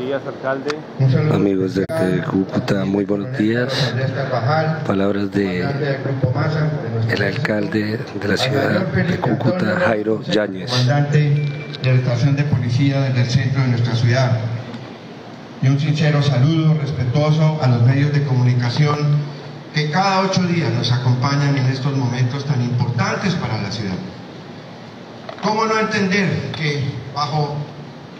días, alcalde. Amigos de Cúcuta, muy buenos días. Palabras de el alcalde de la ciudad de Cúcuta, Jairo Yáñez. Comandante de la estación de policía del centro de nuestra ciudad. Y un sincero saludo respetuoso a los medios de comunicación que cada 8 días nos acompañan en estos momentos tan importantes para la ciudad. ¿Cómo no entender que bajo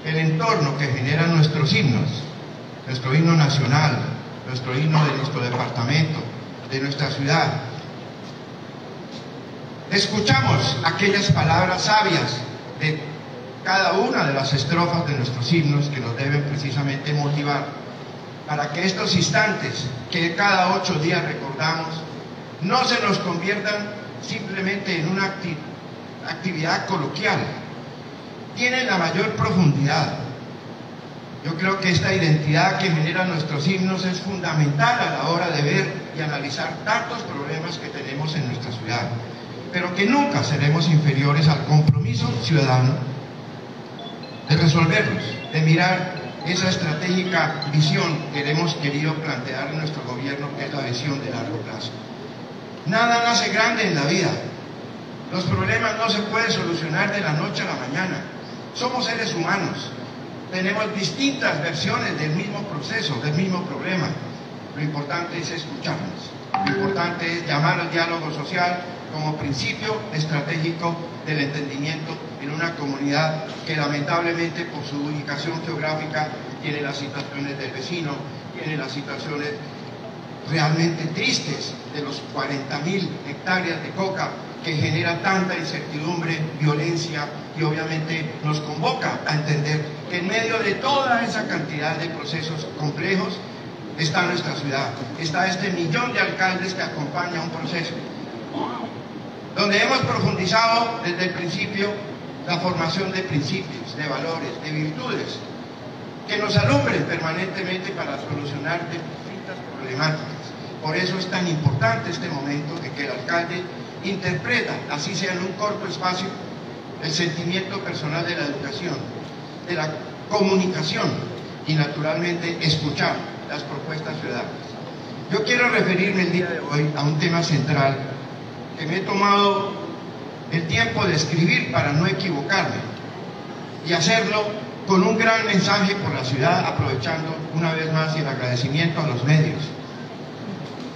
el entorno que generan nuestros himnos, nuestro himno nacional, nuestro himno de nuestro departamento, de nuestra ciudad, escuchamos aquellas palabras sabias de cada una de las estrofas de nuestros himnos que nos deben precisamente motivar para que estos instantes que cada 8 días recordamos no se nos conviertan simplemente en una actividad coloquial? Tienen la mayor profundidad. Yo creo que esta identidad que generan nuestros himnos es fundamental a la hora de ver y analizar tantos problemas que tenemos en nuestra ciudad, pero que nunca seremos inferiores al compromiso ciudadano de resolverlos, de mirar esa estratégica visión que hemos querido plantear en nuestro gobierno, que es la visión de largo plazo. Nada nace grande en la vida. Los problemas no se pueden solucionar de la noche a la mañana. Somos seres humanos, tenemos distintas versiones del mismo proceso, del mismo problema. Lo importante es escucharnos, lo importante es llamar al diálogo social como principio estratégico del entendimiento en una comunidad que lamentablemente por su ubicación geográfica tiene las situaciones del vecino, tiene las situaciones realmente tristes de los 40.000 hectáreas de coca que genera tanta incertidumbre, violencia, y obviamente nos convoca a entender que en medio de toda esa cantidad de procesos complejos está nuestra ciudad, está este millón de alcaldes que acompaña un proceso donde hemos profundizado desde el principio la formación de principios, de valores, de virtudes que nos alumbren permanentemente para solucionar distintas problemáticas. Por eso es tan importante este momento de que el alcalde interpreta, así sea en un corto espacio, el sentimiento personal de la educación, de la comunicación y naturalmente escuchar las propuestas ciudadanas. Yo quiero referirme el día de hoy a un tema central que me he tomado el tiempo de escribir para no equivocarme y hacerlo con un gran mensaje por la ciudad, aprovechando una vez más el agradecimiento a los medios.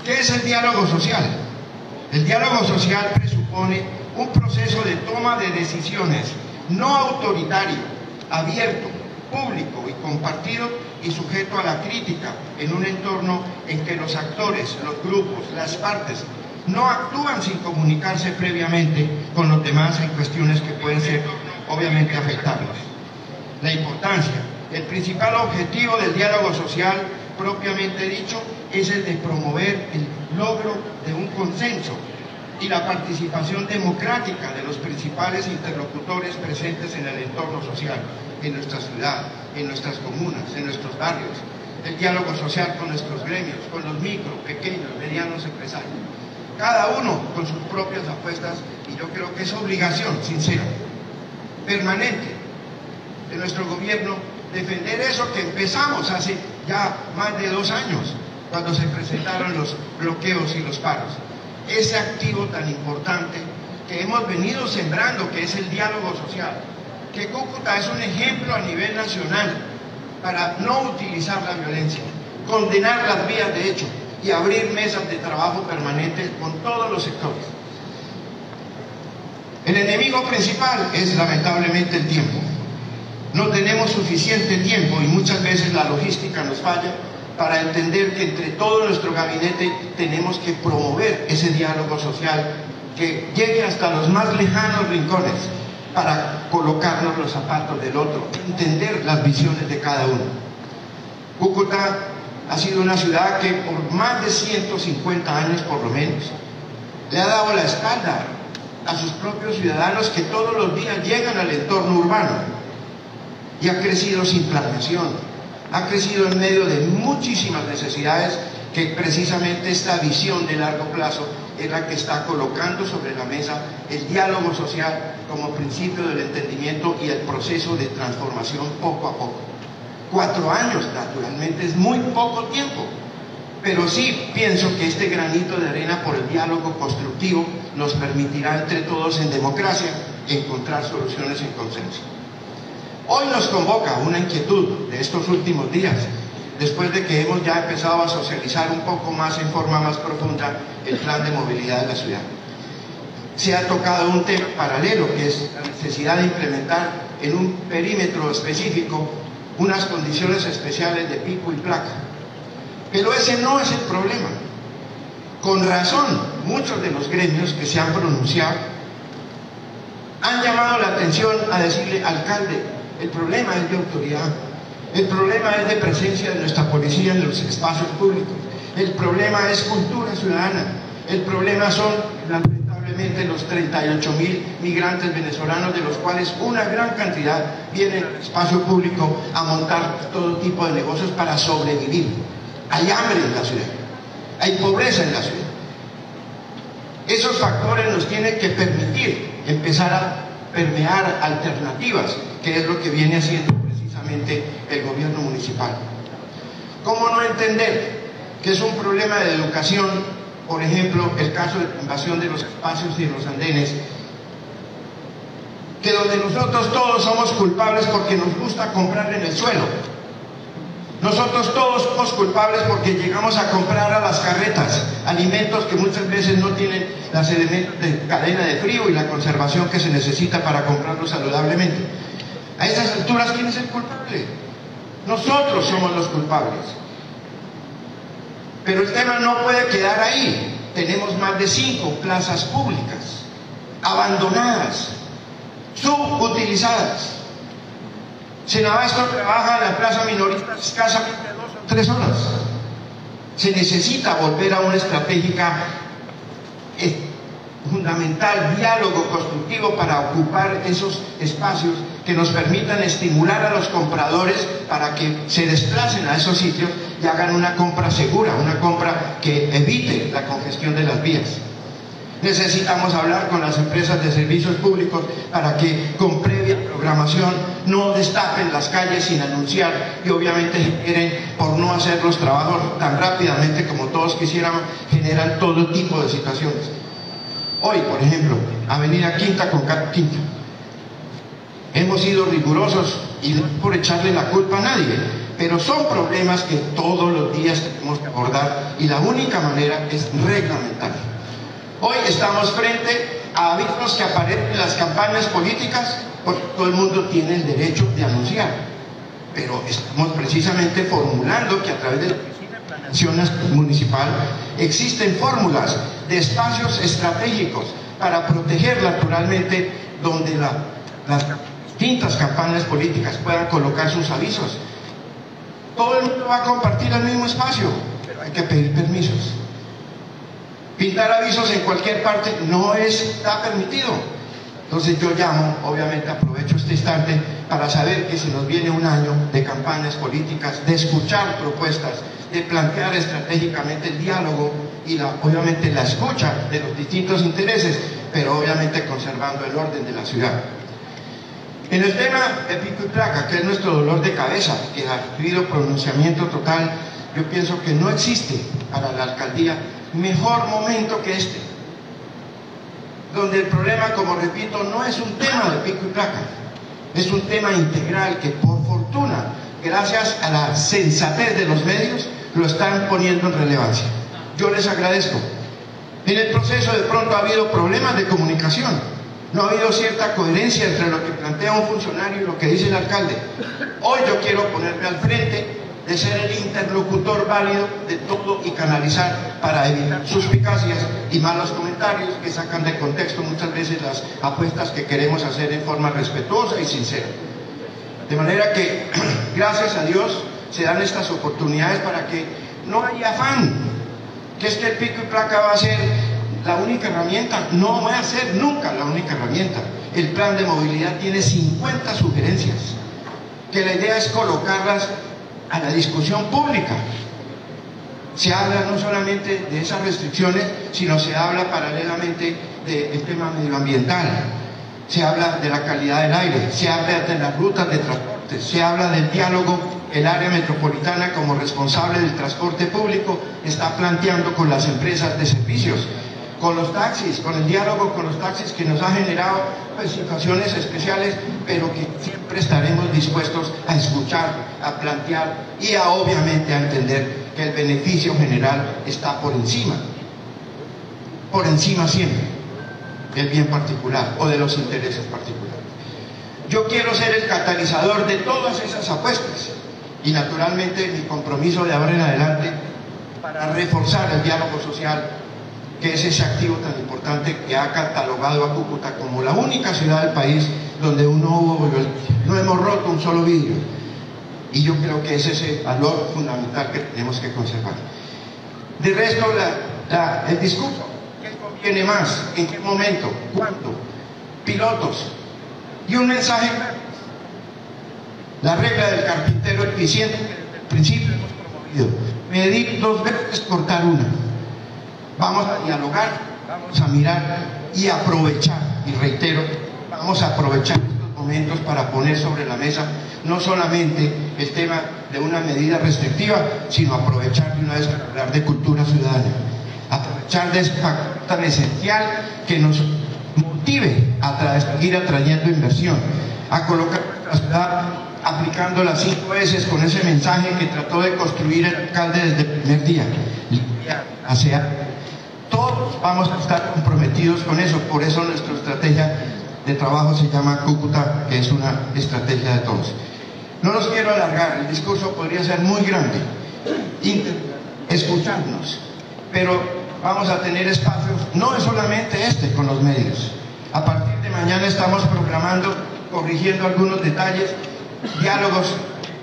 ¿Qué es el diálogo social? El diálogo social presupone un proceso de toma de decisiones no autoritario, abierto, público y compartido y sujeto a la crítica en un entorno en que los actores, los grupos, las partes no actúan sin comunicarse previamente con los demás en cuestiones que pueden ser obviamente afectables. La importancia, el principal objetivo del diálogo social propiamente dicho es el de promover el logro de un consenso y la participación democrática de los principales interlocutores presentes en el entorno social, en nuestra ciudad, en nuestras comunas, en nuestros barrios, el diálogo social con nuestros gremios, con los micro, pequeños, medianos empresarios, cada uno con sus propias apuestas, y yo creo que es obligación sincera, permanente, de nuestro gobierno defender eso que empezamos hace ya más de 2 años, cuando se presentaron los bloqueos y los paros. Ese activo tan importante que hemos venido sembrando, que es el diálogo social, que Cúcuta es un ejemplo a nivel nacional para no utilizar la violencia, condenar las vías de hecho y abrir mesas de trabajo permanentes con todos los sectores. El enemigo principal es lamentablemente el tiempo. No tenemos suficiente tiempo y muchas veces la logística nos falla para entender que entre todo nuestro gabinete tenemos que promover ese diálogo social que llegue hasta los más lejanos rincones para colocarnos los zapatos del otro, entender las visiones de cada uno. Cúcuta ha sido una ciudad que por más de 150 años por lo menos le ha dado la espalda a sus propios ciudadanos que todos los días llegan al entorno urbano, y ha crecido sin planeación, ha crecido en medio de muchísimas necesidades que precisamente esta visión de largo plazo es la que está colocando sobre la mesa el diálogo social como principio del entendimiento y el proceso de transformación poco a poco. 4 años, naturalmente, es muy poco tiempo. Pero sí pienso que este granito de arena por el diálogo constructivo nos permitirá entre todos en democracia encontrar soluciones en consenso. Hoy nos convoca una inquietud de estos últimos días, después de que hemos ya empezado a socializar un poco más en forma más profunda el plan de movilidad de la ciudad. Se ha tocado un tema paralelo, que es la necesidad de implementar en un perímetro específico unas condiciones especiales de pico y placa. Pero ese no es el problema. Con razón, muchos de los gremios que se han pronunciado han llamado la atención a decirle: alcalde, el problema es de autoridad, el problema es de presencia de nuestra policía en los espacios públicos, el problema es cultura ciudadana, el problema son lamentablemente los 38.000 migrantes venezolanos, de los cuales una gran cantidad vienen al espacio público a montar todo tipo de negocios para sobrevivir. Hay hambre en la ciudad, hay pobreza en la ciudad. Esos factores nos tienen que permitir empezar a permear alternativas, que es lo que viene haciendo precisamente el gobierno municipal. ¿Cómo no entender que es un problema de educación, por ejemplo, el caso de la invasión de los espacios y de los andenes, que donde nosotros todos somos culpables porque nos gusta comprar en el suelo? Nosotros todos somos culpables porque llegamos a comprar a las carretas alimentos que muchas veces no tienen los elementos de cadena de frío y la conservación que se necesita para comprarlos saludablemente. A estas alturas, ¿quién es el culpable? Nosotros somos los culpables. Pero el tema no puede quedar ahí. Tenemos más de 5 plazas públicas abandonadas, subutilizadas. Senabasto trabaja en la plaza minorista escasamente 2 o 3 horas. Se necesita volver a una estratégica fundamental, diálogo constructivo, para ocupar esos espacios que nos permitan estimular a los compradores para que se desplacen a esos sitios y hagan una compra segura, una compra que evite la congestión de las vías. Necesitamos hablar con las empresas de servicios públicos para que con previa programación no destapen las calles sin anunciar y obviamente generen, por no hacer los trabajos tan rápidamente como todos quisiéramos, generan todo tipo de situaciones. Hoy, por ejemplo, Avenida Quinta con Carlos Quinta, hemos sido rigurosos y no por echarle la culpa a nadie, pero son problemas que todos los días tenemos que abordar y la única manera es reglamentar. Hoy estamos frente a avisos que aparecen en las campañas políticas, porque todo el mundo tiene el derecho de anunciar, pero estamos precisamente formulando que a través de la Oficina de Planeación Municipal existen fórmulas de espacios estratégicos para proteger naturalmente donde las distintas campañas políticas puedan colocar sus avisos. Todo el mundo va a compartir el mismo espacio, pero hay que pedir permisos. Pintar avisos en cualquier parte no está permitido. Entonces yo llamo, obviamente aprovecho este instante para saber que se nos viene un año de campañas políticas, de escuchar propuestas, de plantear estratégicamente el diálogo y obviamente la escucha de los distintos intereses, pero obviamente conservando el orden de la ciudad. En el tema de pico y placa, que es nuestro dolor de cabeza, que ha recibido pronunciamiento total, yo pienso que no existe para la alcaldía mejor momento que este, donde el problema, como repito, no es un tema de pico y placa, es un tema integral que, por fortuna, gracias a la sensatez de los medios, lo están poniendo en relevancia. Yo les agradezco. En el proceso de pronto ha habido problemas de comunicación, no ha habido cierta coherencia entre lo que plantea un funcionario y lo que dice el alcalde. Hoy yo quiero ponerme al frente de ser el interlocutor válido de todo y canalizar para evitar suspicacias y malos comentarios que sacan de contexto muchas veces las apuestas que queremos hacer en forma respetuosa y sincera. De manera que, gracias a Dios, se dan estas oportunidades para que no haya afán, que es que el pico y placa va a ser la única herramienta. No va a ser nunca la única herramienta. El plan de movilidad tiene 50 sugerencias, que la idea es colocarlas a la discusión pública. Se habla no solamente de esas restricciones, sino se habla paralelamente del tema medioambiental, se habla de la calidad del aire, se habla de las rutas de transporte, se habla del diálogo el área metropolitana, como responsable del transporte público, está planteando con las empresas de servicios, con los taxis, con el diálogo con los taxis, que nos ha generado pues, situaciones especiales, pero que siempre estaremos dispuestos a escuchar, a plantear y a obviamente a entender que el beneficio general está por encima siempre del bien particular o de los intereses particulares. Yo quiero ser el catalizador de todas esas apuestas y naturalmente mi compromiso de ahora en adelante para reforzar el diálogo social, que es ese activo tan importante que ha catalogado a Cúcuta como la única ciudad del país donde no hemos roto un solo vidrio, y yo creo que es ese valor fundamental que tenemos que conservar. De resto, el discurso, ¿qué conviene más? ¿En qué momento? ¿Cuándo? Pilotos y un mensaje claro. La regla del carpintero eficiente que desde el principio hemos promovido: medir 2 veces, cortar una. Vamos a dialogar, vamos a mirar y aprovechar, y reitero, vamos a aprovechar estos momentos para poner sobre la mesa no solamente el tema de una medida restrictiva, sino aprovechar de una vez para hablar de cultura ciudadana, aprovechar de ese factor tan esencial que nos motive a seguir atrayendo inversión, a colocar nuestra ciudad aplicando las 5 S con ese mensaje que trató de construir el alcalde desde el primer día, todos vamos a estar comprometidos con eso. Por eso nuestra estrategia de trabajo se llama Cúcuta, que es una estrategia de todos. No los quiero alargar, el discurso podría ser muy grande, escucharnos, pero vamos a tener espacios, no es solamente este con los medios. A partir de mañana estamos programando, corrigiendo algunos detalles, diálogos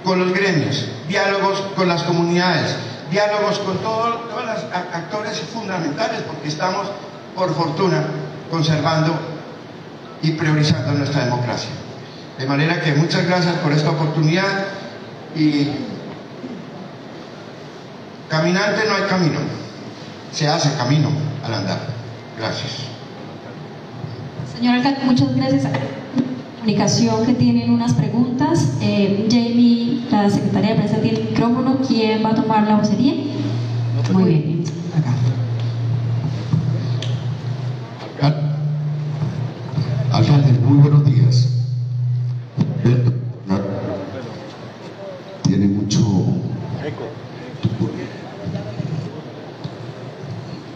con los gremios, diálogos con las comunidades, diálogos con todos los actores fundamentales, porque estamos, por fortuna, conservando y priorizando nuestra democracia. De manera que muchas gracias por esta oportunidad, y caminante no hay camino, se hace camino al andar. Gracias. Señor alcalde, muchas gracias. Comunicación que tienen unas preguntas. Jamie, la secretaria de prensa, tiene el micrófono. ¿Quién va a tomar la vocería? Muy bien. Acá. Alcalde, muy buenos días. Tiene mucho eco.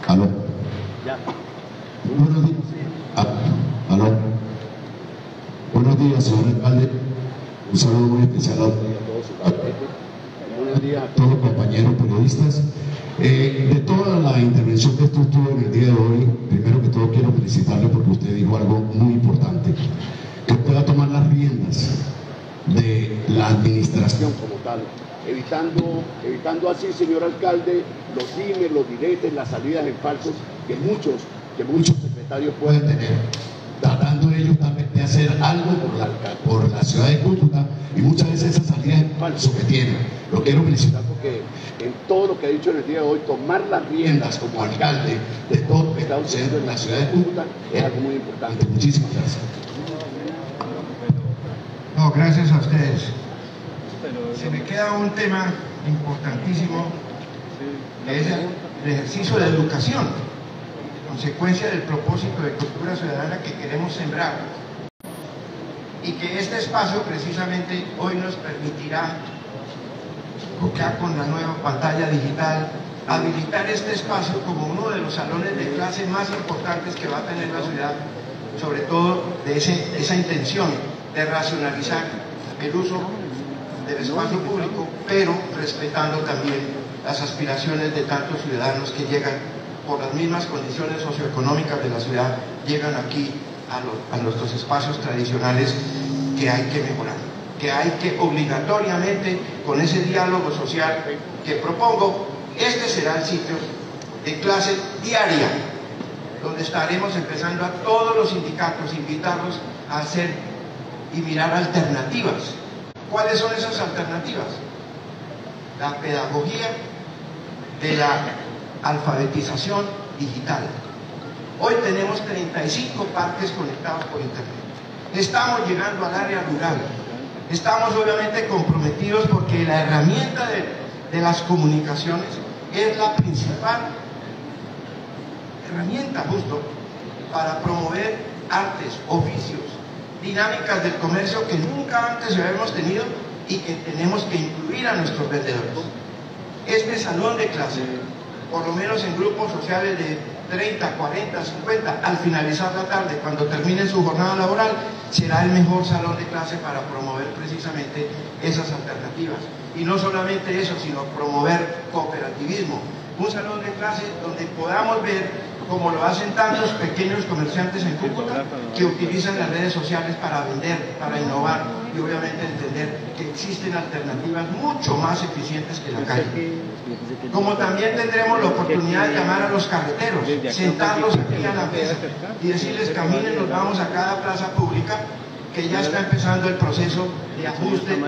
¿Aló? Muy buenos días. ¿Aló? Buenos días, señor alcalde. Un saludo muy especial a todos sus gabinete. Buenos días a todos los compañeros periodistas. De toda la intervención que usted tuvo en el día de hoy, primero que todo quiero felicitarle porque usted dijo algo muy importante, que usted va a tomar las riendas de la administración como tal, evitando así, señor alcalde, los dimes, los diretes, las salidas en falsos que muchos secretarios pueden tener, tratando ellos tal vez de hacer algo por la ciudad de Cúcuta, y muchas veces esas salidas en falso que tienen. Lo quiero felicitar porque en todo lo que ha dicho en el día de hoy, tomar las riendas como alcalde de todo lo que está sucediendo en la ciudad de Cúcuta es algo muy importante. Muchísimas gracias. No, gracias a ustedes. Se me queda un tema importantísimo, que es el ejercicio de educación, consecuencia del propósito de cultura ciudadana que queremos sembrar, y que este espacio precisamente hoy nos permitirá, ya con la nueva pantalla digital, habilitar este espacio como uno de los salones de clase más importantes que va a tener la ciudad, sobre todo de esa intención de racionalizar el uso del espacio público, pero respetando también las aspiraciones de tantos ciudadanos que llegan por las mismas condiciones socioeconómicas de la ciudad, llegan aquí a nuestros espacios tradicionales que hay que mejorar, que hay que obligatoriamente, con ese diálogo social que propongo, este será el sitio de clase diaria, donde estaremos empezando a todos los sindicatos, invitarlos a hacer y mirar alternativas. ¿Cuáles son esas alternativas? La pedagogía de la alfabetización digital. Hoy tenemos 35 parques conectados por internet. Estamos llegando al área rural Estamos obviamente comprometidos porque la herramienta de las comunicaciones es la principal herramienta justo para promover artes, oficios, dinámicas del comercio que nunca antes habíamos tenido y que tenemos que incluir a nuestros vendedores. Este salón de clase, por lo menos en grupos sociales de 30, 40, 50, al finalizar la tarde, cuando termine su jornada laboral, será el mejor salón de clase para promover precisamente esas alternativas. Y no solamente eso, sino promover cooperativismo. Un salón de clase donde podamos ver, como lo hacen tantos pequeños comerciantes en Cúcuta, que utilizan las redes sociales para vender, para innovar y obviamente entender que existen alternativas mucho más eficientes que la calle. Como también tendremos la oportunidad de llamar a los carreteros, sentarlos aquí a la mesa y decirles: caminen, nos vamos a cada plaza pública, que ya está empezando el proceso de ajuste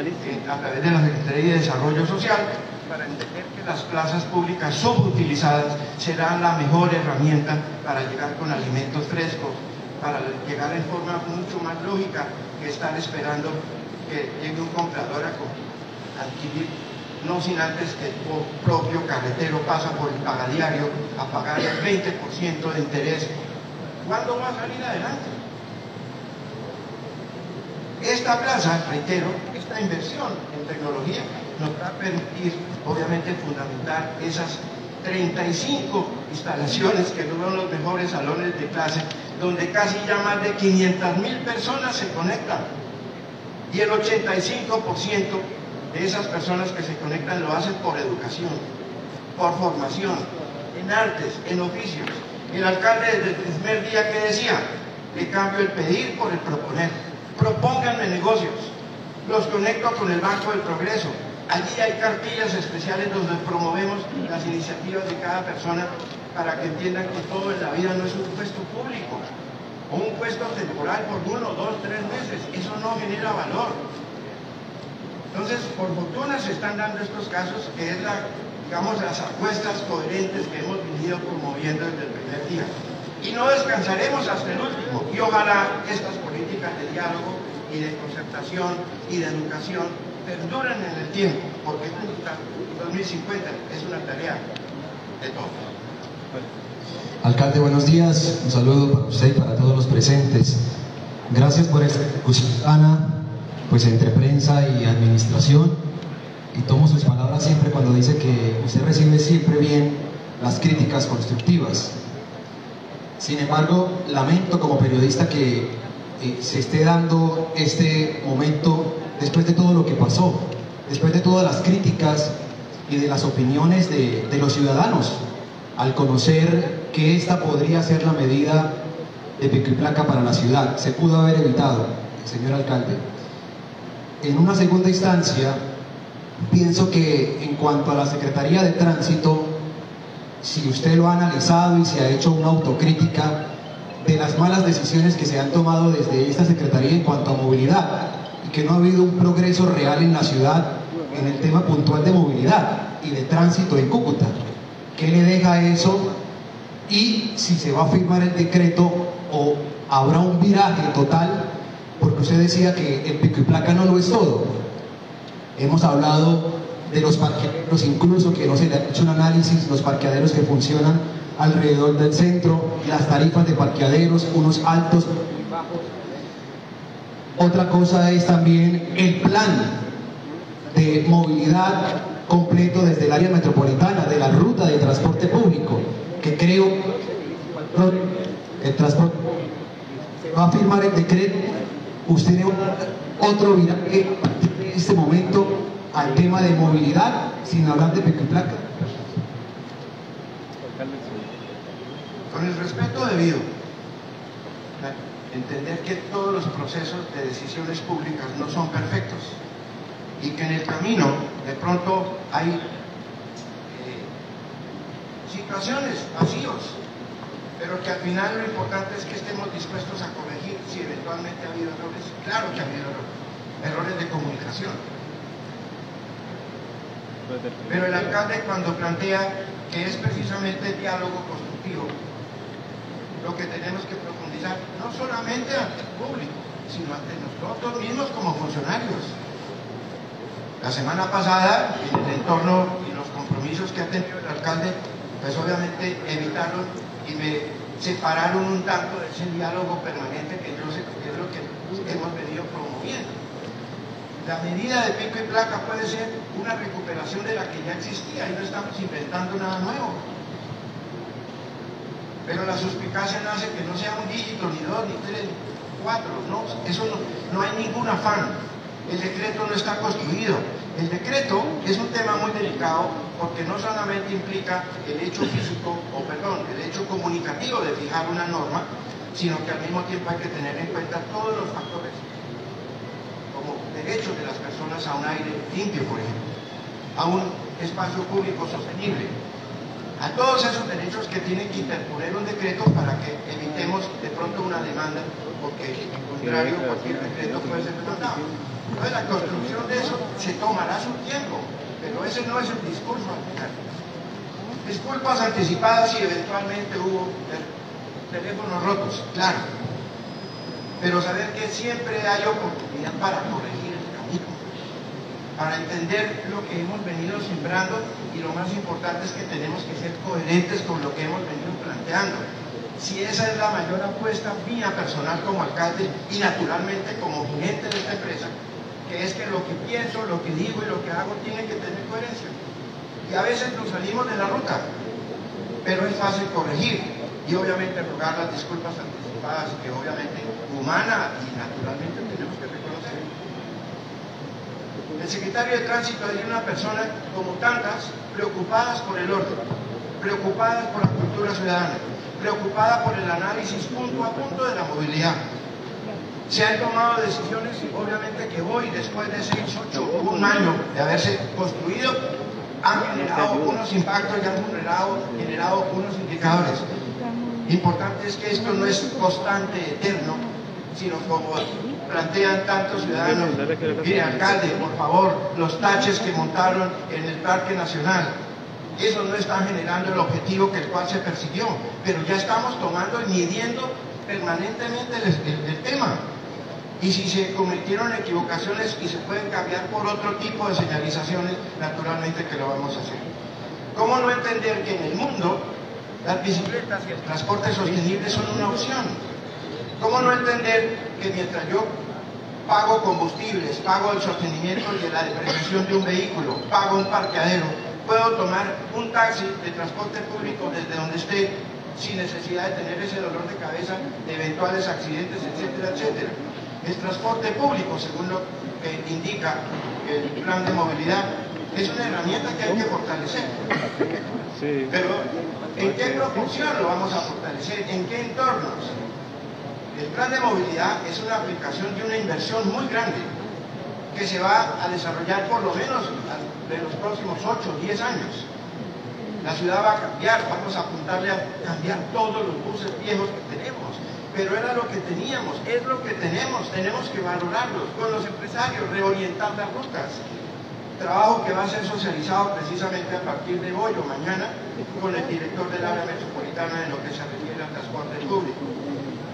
a través de la Secretaría de Desarrollo Social, para entender que las plazas públicas subutilizadas serán la mejor herramienta para llegar con alimentos frescos, para llegar en forma mucho más lógica que estar esperando que llegue un comprador a adquirir, no sin antes que el propio carretero pasa por el pagadiario a pagar el 20% de interés. ¿Cuándo va a salir adelante? Esta plaza, reitero, esta inversión en tecnología nos va a permitir, obviamente, fundamentar esas 35 instalaciones que son los mejores salones de clase, donde casi ya más de 500.000 personas se conectan. Y el 85% de esas personas que se conectan lo hacen por educación, por formación, en artes, en oficios. El alcalde desde el primer día que decía: le cambio el pedir por el proponer. Propónganme negocios, los conecto con el Banco del Progreso. Allí hay cartillas especiales donde promovemos las iniciativas de cada persona para que entiendan que todo en la vida no es un puesto público o un puesto temporal por 1, 2, 3 meses. Eso no genera valor. Entonces, por fortuna se están dando estos casos, que es las apuestas coherentes que hemos venido promoviendo desde el primer día. Y no descansaremos hasta el último. Y ojalá estas políticas de diálogo y de concertación y de educación perduren en el tiempo, porque Cúcuta 2050 es una tarea de todos. Alcalde, buenos días. Un saludo para usted y para todos los presentes. Gracias por esta discusión, Ana, pues entre prensa y administración. Y tomo sus palabras siempre cuando dice que usted recibe siempre bien las críticas constructivas. Sin embargo, lamento como periodista que se esté dando este momento después de todo lo que pasó, después de todas las críticas y de las opiniones de los ciudadanos, al conocer que esta podría ser la medida de pico y placa para la ciudad. Se pudo haber evitado, señor alcalde. En una segunda instancia, pienso que en cuanto a la Secretaría de Tránsito, si usted lo ha analizado y se ha hecho una autocrítica de las malas decisiones que se han tomado desde esta Secretaría en cuanto a movilidad, y que no ha habido un progreso real en la ciudad en el tema puntual de movilidad y de tránsito en Cúcuta. ¿Qué le deja eso? Y si se va a firmar el decreto o habrá un viraje total, porque usted decía que el pico y placa no lo es todo. Hemos hablado de los parqueaderos, incluso que no se le ha hecho un análisis, los parqueaderos que funcionan alrededor del centro, las tarifas de parqueaderos, unos altos y bajos. Otra cosa es también el plan de movilidad completo desde el área metropolitana, de la ruta de transporte público, que creo el transporte va a firmar el decreto. Usted va a dar otro viraje en este momento al tema de movilidad, sin hablar de pico y placa. Con el respeto debido, entender que todos los procesos de decisiones públicas no son perfectos y que en el camino de pronto hay situaciones, vacíos, pero que al final lo importante es que estemos dispuestos a corregir si eventualmente ha habido errores. Claro que ha habido errores de comunicación. Pero el alcalde, cuando plantea que es precisamente el diálogo constructivo lo que tenemos que profundizar, no solamente ante el público, sino ante nosotros mismos como funcionarios. La semana pasada, en el entorno y los compromisos que ha tenido el alcalde, pues obviamente evitaron y me separaron un tanto de ese diálogo permanente que yo sé que es lo que hemos venido promoviendo. La medida de pico y placa puede ser una recuperación de la que ya existía y no estamos inventando nada nuevo. Pero la suspicacia nace que no sea un dígito, ni dos, ni tres, ni cuatro, no, eso no hay ningún afán. El decreto no está construido. El decreto es un tema muy delicado porque no solamente implica el hecho físico, el hecho comunicativo de fijar una norma, sino que al mismo tiempo hay que tener en cuenta todos los factores, como derechos de las personas a un aire limpio, por ejemplo, a un espacio público sostenible, a todos esos derechos que tiene que interponer un decreto para que evitemos de pronto una demanda, porque en contrario cualquier decreto puede ser demandado. Entonces la construcción de eso se tomará su tiempo, pero ese no es el discurso al final. Disculpas anticipadas si eventualmente hubo teléfonos rotos, claro, pero saber que siempre hay oportunidad para corregir el camino, para entender lo que hemos venido sembrando, y lo más importante es que tenemos que ser coherentes con lo que hemos venido planteando. Si esa es la mayor apuesta mía personal como alcalde y naturalmente como gerente de esta empresa, que es que lo que pienso, lo que digo y lo que hago tiene que tener coherencia. Y a veces nos salimos de la ruta, pero es fácil corregir y obviamente rogar las disculpas anticipadas, que obviamente humana y naturalmente tenemos que reconocer. El secretario de Tránsito es una persona, como tantas, preocupadas por el orden, preocupadas por la cultura ciudadana, preocupada por el análisis punto a punto de la movilidad. Se han tomado decisiones, obviamente, que hoy, después de 6, 8, un año de haberse construido, han generado unos impactos y han generado unos indicadores. Importante es que esto no es constante, eterno, sino como plantean tantos ciudadanos. Mire, alcalde, por favor, los taches que montaron en el Parque Nacional, eso no está generando el objetivo que el cual se persiguió, pero ya estamos tomando y midiendo permanentemente el tema. Y si se cometieron equivocaciones y se pueden cambiar por otro tipo de señalizaciones, naturalmente que lo vamos a hacer. ¿Cómo no entender que en el mundo las bicicletas y el transporte sostenible son una opción? ¿Cómo no entender que mientras yo pago combustibles, pago el sostenimiento y la depreciación de un vehículo, pago un parqueadero, puedo tomar un taxi de transporte público desde donde esté sin necesidad de tener ese dolor de cabeza de eventuales accidentes, etcétera, etcétera? El transporte público, según lo que indica el plan de movilidad, es una herramienta que hay que fortalecer. Pero ¿en qué proporción lo vamos a fortalecer? ¿En qué entornos? El plan de movilidad es una aplicación de una inversión muy grande que se va a desarrollar por lo menos de los próximos 8 o 10 años. La ciudad va a cambiar, vamos a apuntarle a cambiar todos los buses viejos que tenemos, pero era lo que teníamos, es lo que tenemos que valorarlos con los empresarios, reorientar las rutas. Trabajo que va a ser socializado precisamente a partir de hoy o mañana con el director del área metropolitana en lo que se refiere al transporte público.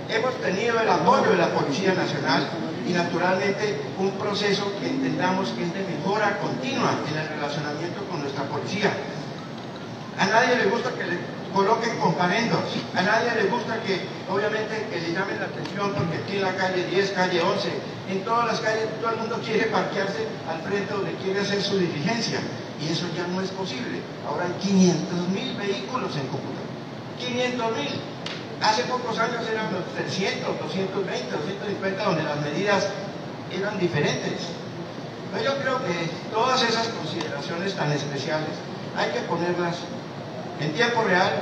Hemos tenido el apoyo de la Policía Nacional y naturalmente un proceso que entendamos que es de mejora continua en el relacionamiento con nuestra policía. A nadie le gusta que le coloquen comparendos, a nadie le gusta que obviamente que le llamen la atención, porque aquí en la calle 10, calle 11, en todas las calles todo el mundo quiere parquearse al frente donde quiere hacer su diligencia, y eso ya no es posible. Ahora hay 500.000 vehículos en Cúcuta, 500.000. Hace pocos años eran los 300, 220, 250, donde las medidas eran diferentes. Pero yo creo que todas esas consideraciones tan especiales hay que ponerlas en tiempo real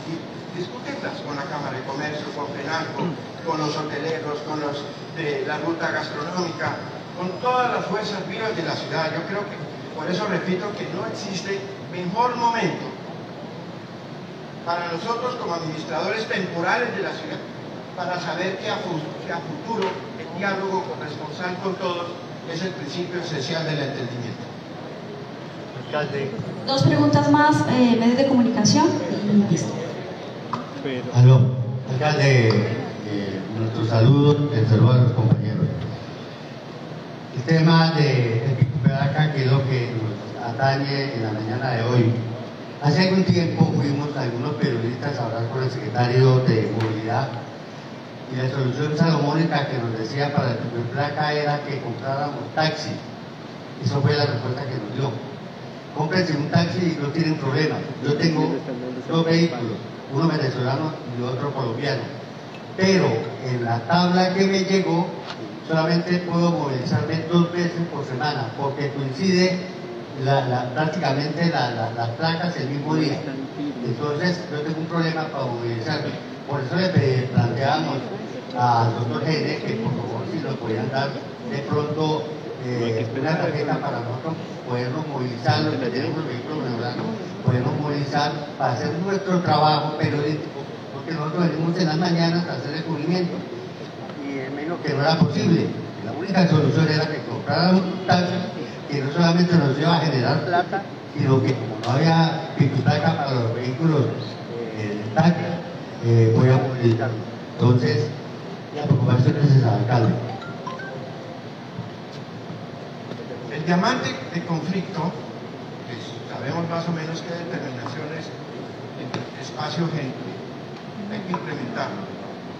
y discutirlas con la Cámara de Comercio, con FENALCO, con los hoteleros, con los de la ruta gastronómica, con todas las fuerzas vivas de la ciudad. Yo creo que, por eso repito, que no existe mejor momento para nosotros como administradores temporales de la ciudad, para saber que a futuro el diálogo corresponsal con todos es el principio esencial del entendimiento. Alcalde. 2 preguntas más, medios de comunicación y listo. Aló, alcalde, nuestros saludos, el saludo a los compañeros. El tema de placa, que es lo que nos atañe en la mañana de hoy. Hace algún tiempo fuimos algunos periodistas a hablar con el secretario de Movilidad y la solución salomónica que nos decía para el primer placa era que compráramos taxi. Eso fue la respuesta que nos dio. Cómprense un taxi y no tienen problema. Yo tengo 2 vehículos, uno venezolano y otro colombiano. Pero en la tabla que me llegó, solamente puedo movilizarme 2 veces por semana, porque coincide prácticamente las placas el mismo día. Entonces, yo tengo un problema para movilizarme. Por eso le planteamos al doctor Gene que por favor si nos podían dar de pronto una tarjeta para nosotros podernos movilizar, los que tenemos los vehículos venezolanos, podernos movilizar para hacer nuestro trabajo periodístico, porque nosotros venimos en las mañanas a hacer el cubrimiento y él me dijo que no era posible. La única solución era que compráramos un taxi que no solamente nos iba a generar plata, sino que como no había placa para los vehículos de taxi, voy a movilizar. Entonces, la preocupación es el alcalde. El diamante de conflicto, pues, sabemos más o menos qué determinaciones en el espacio gente hay que implementarlo.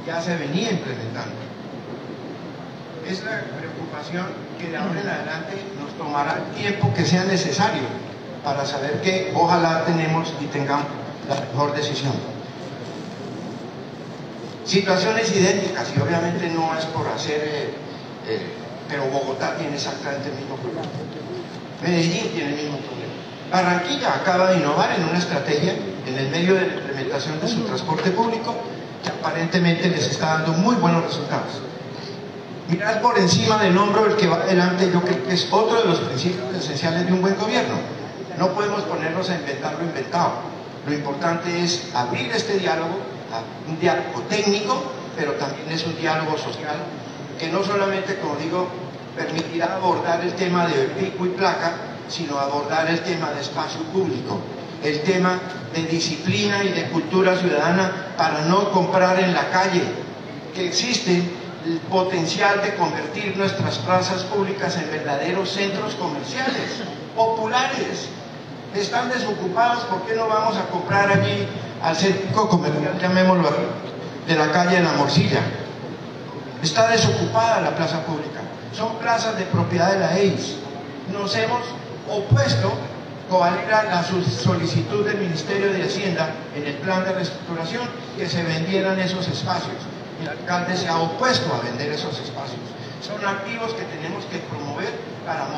Ya se venía implementando. Es la preocupación que de ahora en adelante nos tomará el tiempo que sea necesario para saber que ojalá tenemos y tengamos la mejor decisión. Situaciones idénticas, y obviamente no es por hacer, pero Bogotá tiene exactamente el mismo problema. Medellín tiene el mismo problema. Barranquilla acaba de innovar en una estrategia en el medio de la implementación de su transporte público que aparentemente les está dando muy buenos resultados. Mirar por encima del hombro el que va adelante, yo creo que es otro de los principios esenciales de un buen gobierno. No podemos ponernos a inventar lo inventado. Lo importante es abrir este diálogo, un diálogo técnico, pero también es un diálogo social que no solamente, como digo, permitirá abordar el tema de pico y placa, sino abordar el tema de espacio público, el tema de disciplina y de cultura ciudadana para no comprar en la calle, que existe el potencial de convertir nuestras plazas públicas en verdaderos centros comerciales, populares. Están desocupados, ¿por qué no vamos a comprar allí al centro comercial, llamémoslo así, de la calle de la Morcilla? Está desocupada la plaza pública, son plazas de propiedad de la EIS. Nos hemos opuesto, Covalera, la solicitud del Ministerio de Hacienda en el plan de reestructuración, que se vendieran esos espacios. El alcalde se ha opuesto a vender esos espacios. Son activos que tenemos que promover para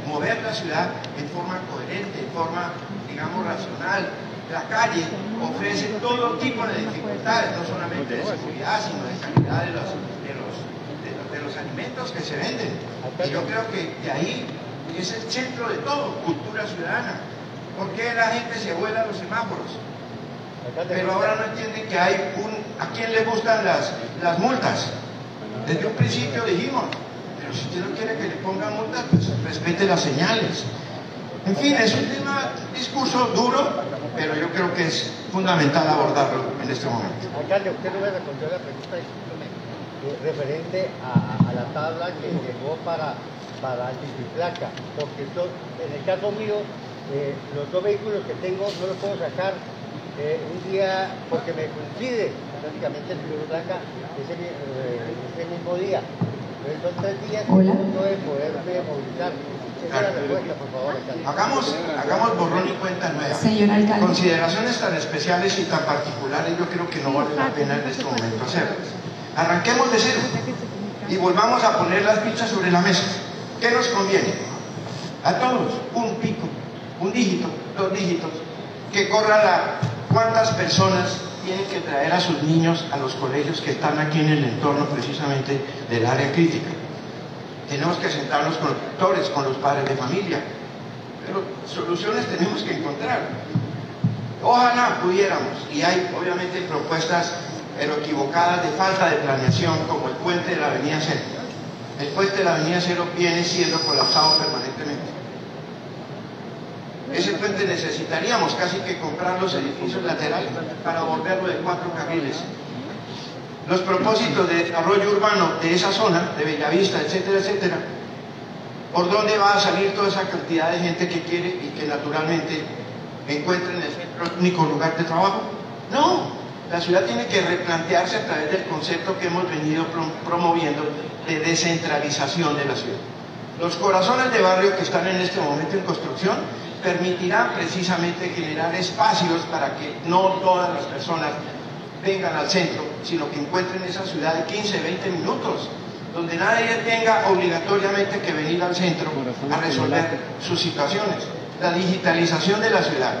mover la ciudad en forma coherente, en forma, digamos, racional. La calle ofrece todo tipo de dificultades, no solamente de seguridad, sino de calidad de los alimentos que se venden. Y yo creo que de ahí es el centro de todo, cultura ciudadana. ¿Por qué la gente se vuela a los semáforos? Pero ahora no entienden que hay ¿a quién le gustan las multas? Desde un principio dijimos, pero si usted no quiere que le pongan multas, pues respete las señales. En fin, es un discurso duro, pero yo creo que es fundamental abordarlo en este momento. Alcalde, usted no me respondió la pregunta referente a la tabla que llegó para antiplaca, porque en el caso mío, los 2 vehículos que tengo no los puedo sacar un día porque me coincide prácticamente el primer placa ese mismo día. Pero son 3 días que no de poderme movilizar. Esa es la respuesta, por favor, alcalde. Hagamos borrón y cuenta nueva. Señor alcalde. Consideraciones tan especiales y tan particulares yo creo que no vale la pena en este momento hacerlas. Arranquemos de cero y volvamos a poner las fichas sobre la mesa. ¿Qué nos conviene? A todos, un pico, un dígito, 2 dígitos, que corra cuántas personas tienen que traer a sus niños a los colegios que están aquí en el entorno precisamente del área crítica. Tenemos que sentarnos con los doctores, con los padres de familia, pero soluciones tenemos que encontrar. Ojalá pudiéramos, y hay obviamente propuestas pero equivocadas de falta de planeación, como el puente de la Avenida Cero. El puente de la Avenida Cero viene siendo colapsado permanentemente. Ese puente necesitaríamos casi que comprar los edificios laterales para volverlo de 4 carriles. Los propósitos de desarrollo urbano de esa zona, de Bellavista, etcétera, etcétera, ¿Por dónde va a salir toda esa cantidad de gente que quiere y que naturalmente encuentra en el centro el único lugar de trabajo? No, la ciudad tiene que replantearse a través del concepto que hemos venido promoviendo de descentralización de la ciudad. Los corazones de barrio que están en este momento en construcción permitirán precisamente generar espacios para que no todas las personas vengan al centro, sino que encuentren esa ciudad de 15, 20 minutos, donde nadie tenga obligatoriamente que venir al centro a resolver sus situaciones. La digitalización de la ciudad,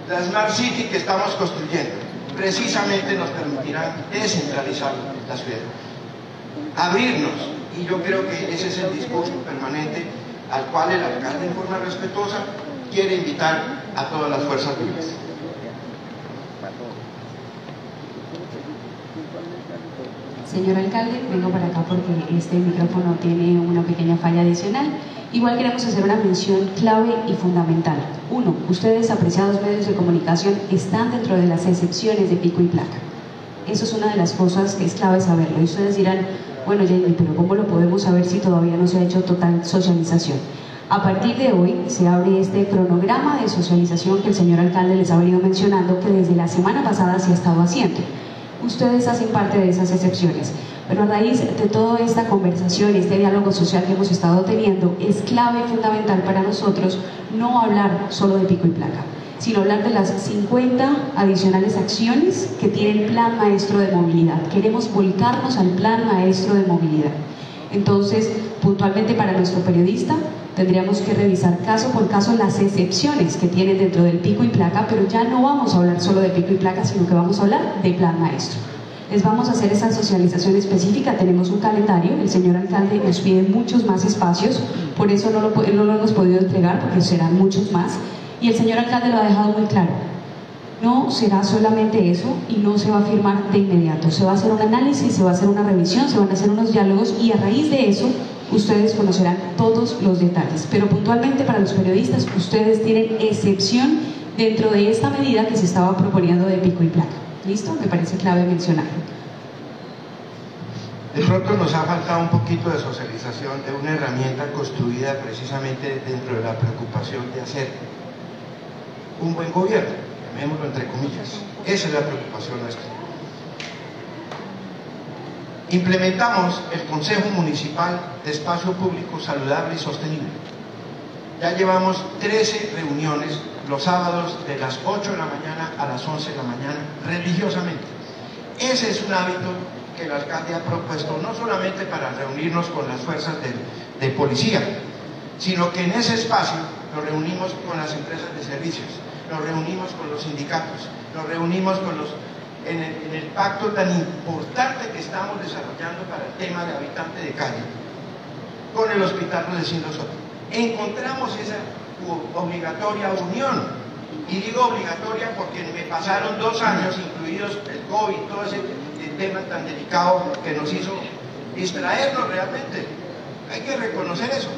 la Smart City que estamos construyendo, precisamente nos permitirán descentralizar la ciudad, abrirnos, y yo creo que ese es el discurso permanente al cual el alcalde en forma respetuosa quiere invitar a todas las fuerzas vivas. Señor alcalde, vengo para acá porque este micrófono tiene una pequeña falla adicional. Igual queremos hacer una mención clave y fundamental. Uno, ustedes, apreciados medios de comunicación, están dentro de las excepciones de pico y placa. Eso es una de las cosas que es clave saberlo. Y ustedes dirán, bueno, Jamie, pero ¿cómo lo podemos saber si todavía no se ha hecho total socialización? A partir de hoy se abre este cronograma de socialización que el señor alcalde les ha venido mencionando, que desde la semana pasada se ha estado haciendo. Ustedes hacen parte de esas excepciones, pero a raíz de toda esta conversación y este diálogo social que hemos estado teniendo, es clave y fundamental para nosotros no hablar solo de pico y placa, sino hablar de las 50 adicionales acciones que tiene el Plan Maestro de Movilidad. Queremos volcarnos al Plan Maestro de Movilidad. Entonces, puntualmente para nuestro periodista, tendríamos que revisar caso por caso las excepciones que tienen dentro del pico y placa, pero ya no vamos a hablar solo de pico y placa, sino que vamos a hablar de Plan Maestro. Les vamos a hacer esa socialización específica, tenemos un calendario, el señor alcalde nos pide muchos más espacios, por eso no lo hemos podido entregar, porque serán muchos más, y el señor alcalde lo ha dejado muy claro. No será solamente eso y no se va a firmar de inmediato, se va a hacer un análisis, se va a hacer una revisión, se van a hacer unos diálogos y a raíz de eso ustedes conocerán todos los detalles. Pero puntualmente para los periodistas, ustedes tienen excepción dentro de esta medida que se estaba proponiendo de pico y placa. ¿Listo? Me parece clave mencionarlo. De pronto nos ha faltado un poquito de socialización de una herramienta construida precisamente dentro de la preocupación de hacer un buen gobierno, llamémoslo entre comillas. Esa es la preocupación nuestra. Implementamos el Consejo Municipal de Espacio Público Saludable y Sostenible. Ya llevamos 13 reuniones los sábados de las 8 de la mañana a las 11 de la mañana, religiosamente. Ese es un hábito que el alcalde ha propuesto, no solamente para reunirnos con las fuerzas de policía, sino que en ese espacio nos reunimos con las empresas de servicios, nos reunimos con los sindicatos, nos reunimos con los... En el pacto tan importante que estamos desarrollando para el tema de habitante de calle, con el Hospital Rudecindo Soto. Encontramos esa obligatoria unión, y digo obligatoria porque me pasaron 2 años, incluidos el COVID, todo ese tema tan delicado que nos hizo distraernos realmente. Hay que reconocer eso,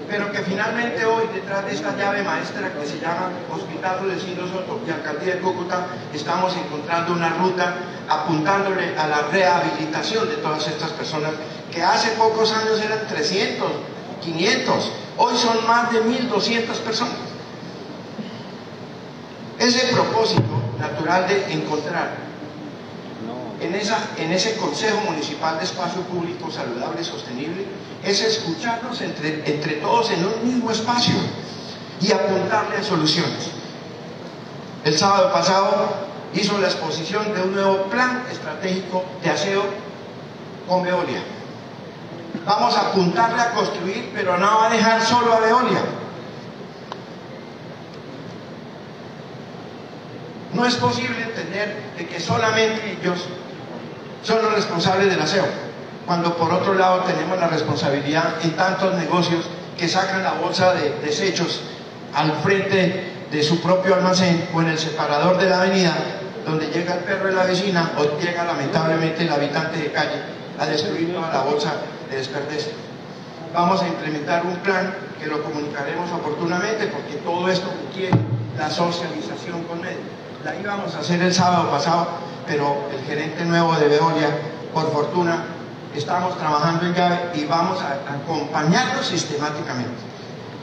pero que finalmente hoy, detrás de esta llave maestra que se llama Hospital Rudecindo Soto y Alcaldía de Cúcuta, estamos encontrando una ruta apuntándole a la rehabilitación de todas estas personas que hace pocos años eran 300, 500, hoy son más de 1.200 personas. Ese propósito natural de encontrar en ese Consejo Municipal de Espacio Público Saludable y Sostenible es escucharnos entre todos en un mismo espacio y apuntarle a soluciones. El sábado pasado hizo la exposición de un nuevo plan estratégico de aseo con Veolia. Vamos a apuntarle a construir, pero no va a dejar solo a Veolia. No es posible entender de que solamente ellos son los responsables del aseo, cuando por otro lado tenemos la responsabilidad en tantos negocios que sacan la bolsa de desechos al frente de su propio almacén o en el separador de la avenida, donde llega el perro de la vecina o llega lamentablemente el habitante de calle a destruir toda la bolsa de desperdicio. Vamos a implementar un plan que lo comunicaremos oportunamente, porque todo esto requiere la socialización con medios. La íbamos a hacer el sábado pasado, pero el gerente nuevo de Veolia, por fortuna, estamos trabajando en llave y vamos a acompañarlos sistemáticamente.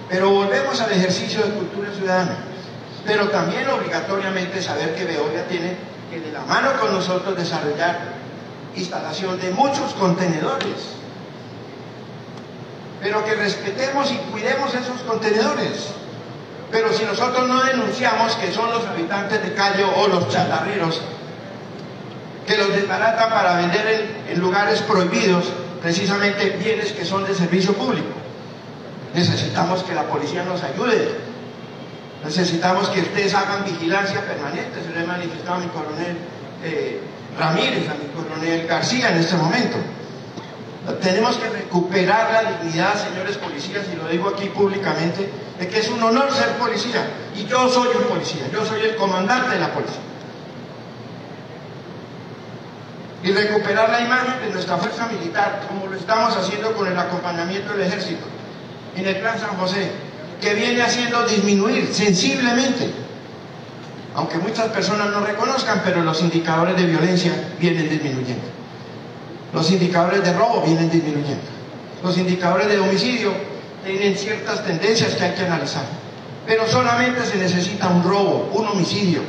Pero volvemos al ejercicio de cultura ciudadana, pero también obligatoriamente saber que Veolia tiene que de la mano con nosotros desarrollar instalación de muchos contenedores, pero que respetemos y cuidemos esos contenedores. Pero si nosotros no denunciamos que son los habitantes de calle o los chatarreros que los desbaratan para vender en lugares prohibidos precisamente bienes que son de servicio público, necesitamos que la policía nos ayude, necesitamos que ustedes hagan vigilancia permanente. Se lo he manifestado a mi coronel Ramírez, a mi coronel García en este momento. Tenemos que recuperar la dignidad, señores policías, y lo digo aquí públicamente, de que es un honor ser policía, y yo soy un policía, yo soy el comandante de la policía. Y recuperar la imagen de nuestra fuerza militar, como lo estamos haciendo con el acompañamiento del ejército en el Plan San José, que viene haciendo disminuir sensiblemente, aunque muchas personas no reconozcan, pero los indicadores de violencia vienen disminuyendo, los indicadores de robo vienen disminuyendo, los indicadores de homicidio tienen ciertas tendencias que hay que analizar, pero solamente se necesita un robo, un homicidio,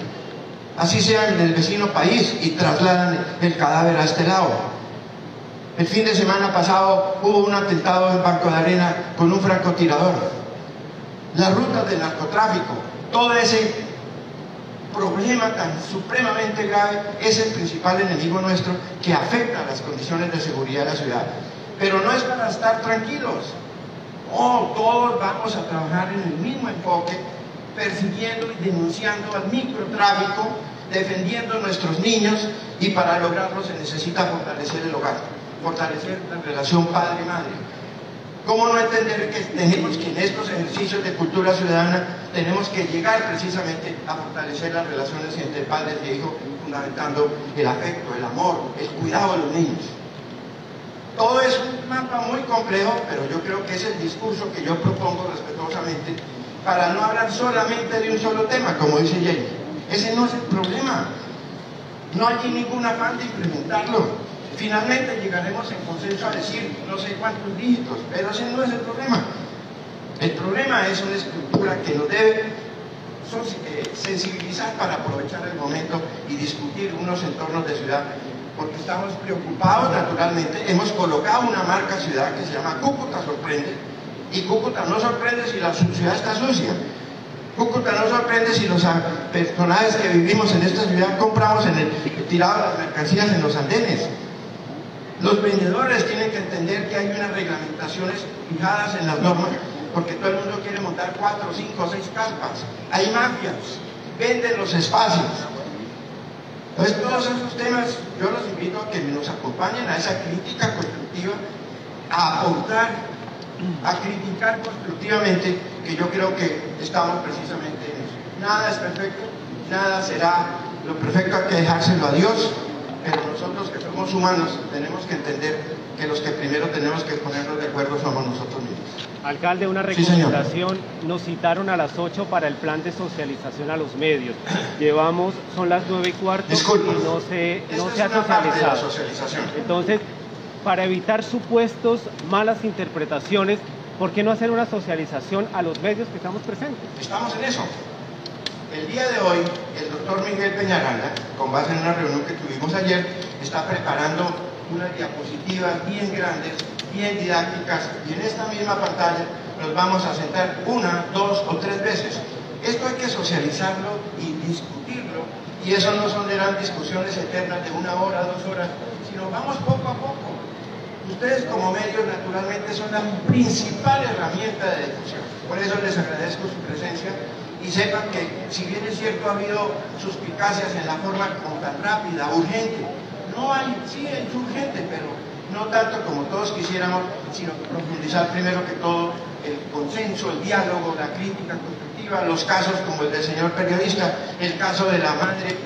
así sea en el vecino país, y trasladan el cadáver a este lado. El fin de semana pasado hubo un atentado en Banco de Arena con un francotirador. Las rutas del narcotráfico, todo ese problema tan supremamente grave es el principal enemigo nuestro que afecta a las condiciones de seguridad de la ciudad. Pero no es para estar tranquilos. No, todos vamos a trabajar en el mismo enfoque, persiguiendo y denunciando al microtráfico, defendiendo a nuestros niños, y para lograrlo se necesita fortalecer el hogar, fortalecer la relación padre-madre. ¿Cómo no entender que tenemos que en estos ejercicios de cultura ciudadana tenemos que llegar precisamente a fortalecer las relaciones entre padres y hijos, fundamentando el afecto, el amor, el cuidado de los niños? Todo es un mapa muy complejo, pero yo creo que es el discurso que yo propongo respetuosamente, para no hablar solamente de un solo tema, como dice Jamie. Ese no es el problema. No hay ningún afán de implementarlo. Finalmente llegaremos en consenso a decir no sé cuántos dígitos, pero ese no es el problema. El problema es una estructura que nos debe sensibilizar para aprovechar el momento y discutir unos entornos de ciudad, porque estamos preocupados naturalmente. Hemos colocado una marca ciudad que se llama Cúcuta Sorprende, y Cúcuta no sorprende si la ciudad está sucia. Cúcuta no sorprende si los personajes que vivimos en esta ciudad compramos tirados las mercancías en los andenes. Los vendedores tienen que entender que hay unas reglamentaciones fijadas en las normas, porque todo el mundo quiere montar 4, 5, 6 carpas. Hay mafias, venden los espacios. Entonces todos esos temas yo los invito a que nos acompañen a esa crítica constructiva, a aportar, a criticar constructivamente, que yo creo que estamos precisamente en eso. Nada es perfecto, nada será lo perfecto, hay que dejárselo a Dios, pero nosotros que somos humanos tenemos que entender que los que primero tenemos que ponernos de acuerdo somos nosotros mismos. Alcalde, una recomendación, nos citaron a las 8 para el plan de socialización a los medios. Son las 9:15 Disculpa, y no se ha socializado. Entonces, para evitar supuestos malas interpretaciones, ¿por qué no hacer una socialización a los medios que estamos presentes? Estamos en eso. El día de hoy, el doctor Miguel Peñaranda, con base en una reunión que tuvimos ayer, está preparando unas diapositivas bien grandes, bien didácticas, y en esta misma pantalla nos vamos a sentar 1, 2 o 3 veces. Esto hay que socializarlo y discutirlo, y eso no serán discusiones eternas de 1 hora, 2 horas, sino vamos poco a poco. Ustedes como medios naturalmente son la principal herramienta de difusión, por eso les agradezco su presencia, y sepan que si bien es cierto ha habido suspicacias en la forma como tan rápida, urgente, no hay, sí es urgente, pero no tanto como todos quisiéramos, sino profundizar primero que todo el consenso, el diálogo, la crítica constructiva, los casos como el del señor periodista, el caso de la madre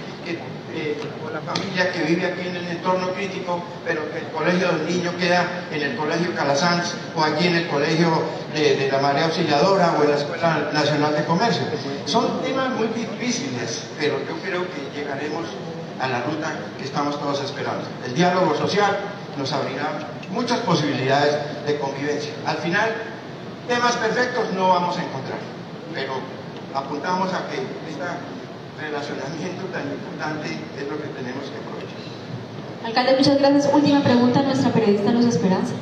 o la familia que vive aquí en el entorno crítico, pero que el colegio del niño queda en el colegio Calasanz, o aquí en el colegio de la María Auxiliadora, o en la Escuela Nacional de Comercio. Son temas muy difíciles, pero yo creo que llegaremos a la ruta que estamos todos esperando. El diálogo social nos abrirá muchas posibilidades de convivencia. Al final, temas perfectos no vamos a encontrar, pero apuntamos a que este relacionamiento tan importante es lo que tenemos que aprovechar. Alcalde, muchas gracias. Última pregunta, nuestra periodista Luz Esperanza.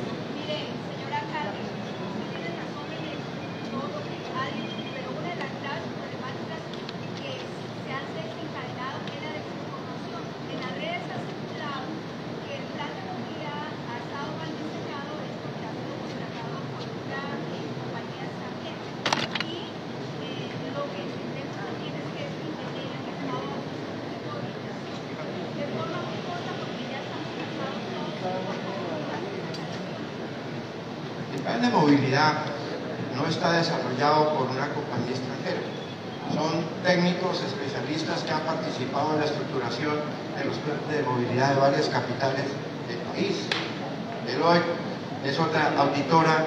El plan de movilidad no está desarrollado por una compañía extranjera. Son técnicos especialistas que han participado en la estructuración de los planes de movilidad de varias capitales del país. Deloitte es otra auditora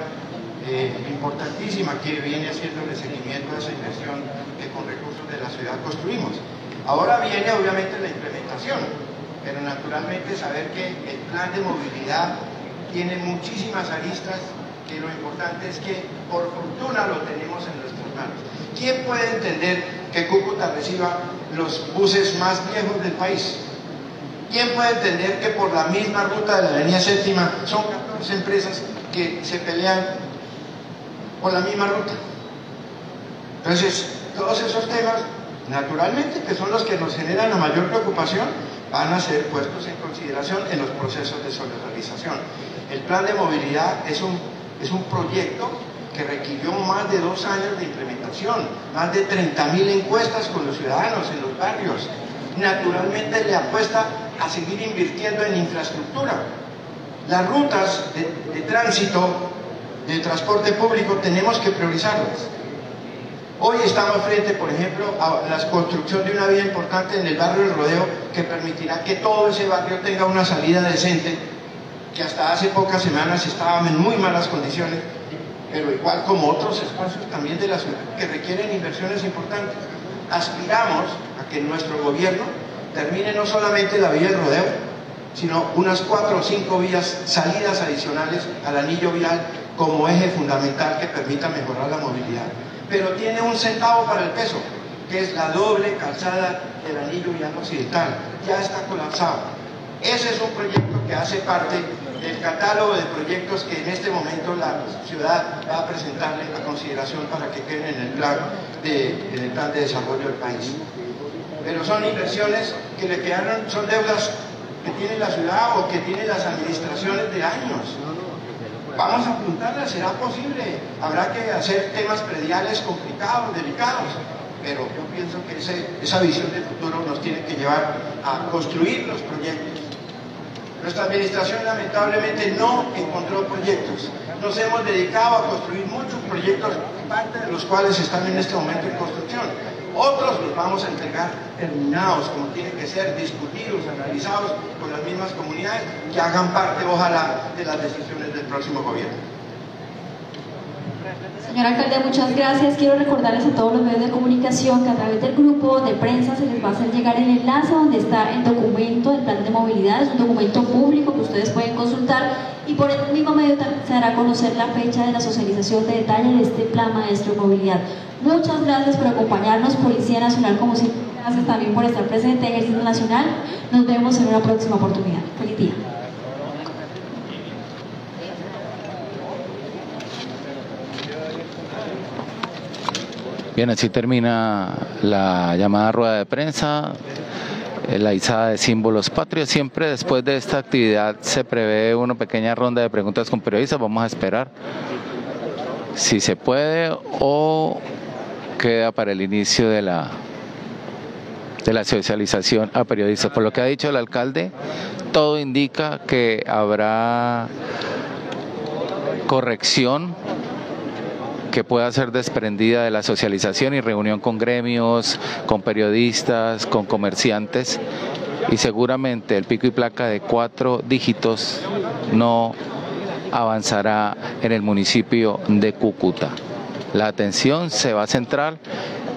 importantísima que viene haciendo el seguimiento de esa inversión que con recursos de la ciudad construimos. Ahora viene obviamente la implementación, pero naturalmente saber que el plan de movilidad tiene muchísimas aristas, que lo importante es que por fortuna lo tenemos en nuestras manos. ¿Quién puede entender que Cúcuta reciba los buses más viejos del país? ¿Quién puede entender que por la misma ruta de la avenida Séptima son 14 empresas que se pelean por la misma ruta? Entonces, todos esos temas, naturalmente, que son los que nos generan la mayor preocupación, van a ser puestos en consideración en los procesos de solidarización. El plan de movilidad es un proyecto que requirió más de 2 años de implementación, más de 30.000 encuestas con los ciudadanos en los barrios. Naturalmente le apuesta a seguir invirtiendo en infraestructura. Las rutas de tránsito, de transporte público, tenemos que priorizarlas. Hoy estamos frente, por ejemplo, a la construcción de una vía importante en el barrio del Rodeo que permitirá que todo ese barrio tenga una salida decente, que hasta hace pocas semanas estaban en muy malas condiciones, pero igual como otros espacios también de la ciudad que requieren inversiones importantes. Aspiramos a que nuestro gobierno termine no solamente la vía del Rodeo, sino unas 4 o 5 vías, salidas adicionales al anillo vial como eje fundamental que permita mejorar la movilidad. Pero tiene un centavo para el peso, que es la doble calzada del anillo vial occidental. Ya está colapsado. Ese es un proyecto que hace parte del catálogo de proyectos que en este momento la ciudad va a presentarle a consideración para que queden en el plan de desarrollo del país. Pero son inversiones que le quedaron, son deudas que tiene la ciudad o que tienen las administraciones de años. Vamos a apuntarlas, será posible. Habrá que hacer temas prediales complicados, delicados, pero yo pienso que esa visión de futuro nos tiene que llevar a construir los proyectos. Nuestra administración lamentablemente no encontró proyectos. Nos hemos dedicado a construir muchos proyectos, parte de los cuales están en este momento en construcción. Otros los vamos a entregar terminados, como tienen que ser, discutidos, analizados con las mismas comunidades, que hagan parte, ojalá, de las decisiones del próximo gobierno. Señor alcalde, muchas gracias. Quiero recordarles a todos los medios de comunicación que a través del grupo de prensa se les va a hacer llegar el enlace donde está el documento del plan de movilidad. Es un documento público que ustedes pueden consultar y por el mismo medio se dará a conocer la fecha de la socialización de detalle de este plan maestro de movilidad. Muchas gracias por acompañarnos, Policía Nacional, como siempre. Gracias también por estar presente en Ejército Nacional. Nos vemos en una próxima oportunidad. Feliz día. Bien, así termina la llamada rueda de prensa, la izada de símbolos patrios. Siempre después de esta actividad se prevé una pequeña ronda de preguntas con periodistas. Vamos a esperar si se puede o queda para el inicio de la socialización a periodistas. Por lo que ha dicho el alcalde, todo indica que habrá corrección que pueda ser desprendida de la socialización y reunión con gremios, con periodistas, con comerciantes, y seguramente el pico y placa de 4 dígitos no avanzará en el municipio de Cúcuta. La atención se va a centrar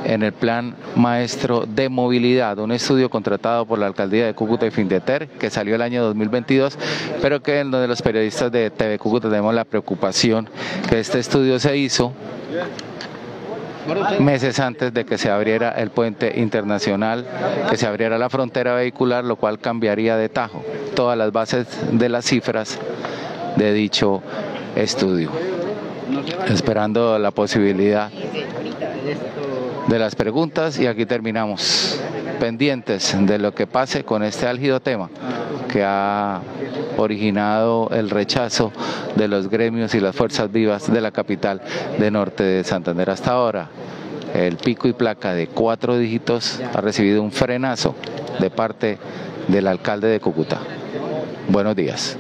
en el Plan Maestro de Movilidad, un estudio contratado por la Alcaldía de Cúcuta y Findeter, que salió el año 2022, pero que en donde los periodistas de TV Cúcuta tenemos la preocupación que este estudio se hizo meses antes de que se abriera el puente internacional, que se abriera la frontera vehicular, lo cual cambiaría de tajo todas las bases de las cifras de dicho estudio. Esperando la posibilidad de las preguntas, y aquí terminamos, pendientes de lo que pase con este álgido tema que ha originado el rechazo de los gremios y las fuerzas vivas de la capital de Norte de Santander. Hasta ahora, el pico y placa de 4 dígitos ha recibido un frenazo de parte del alcalde de Cúcuta. Buenos días.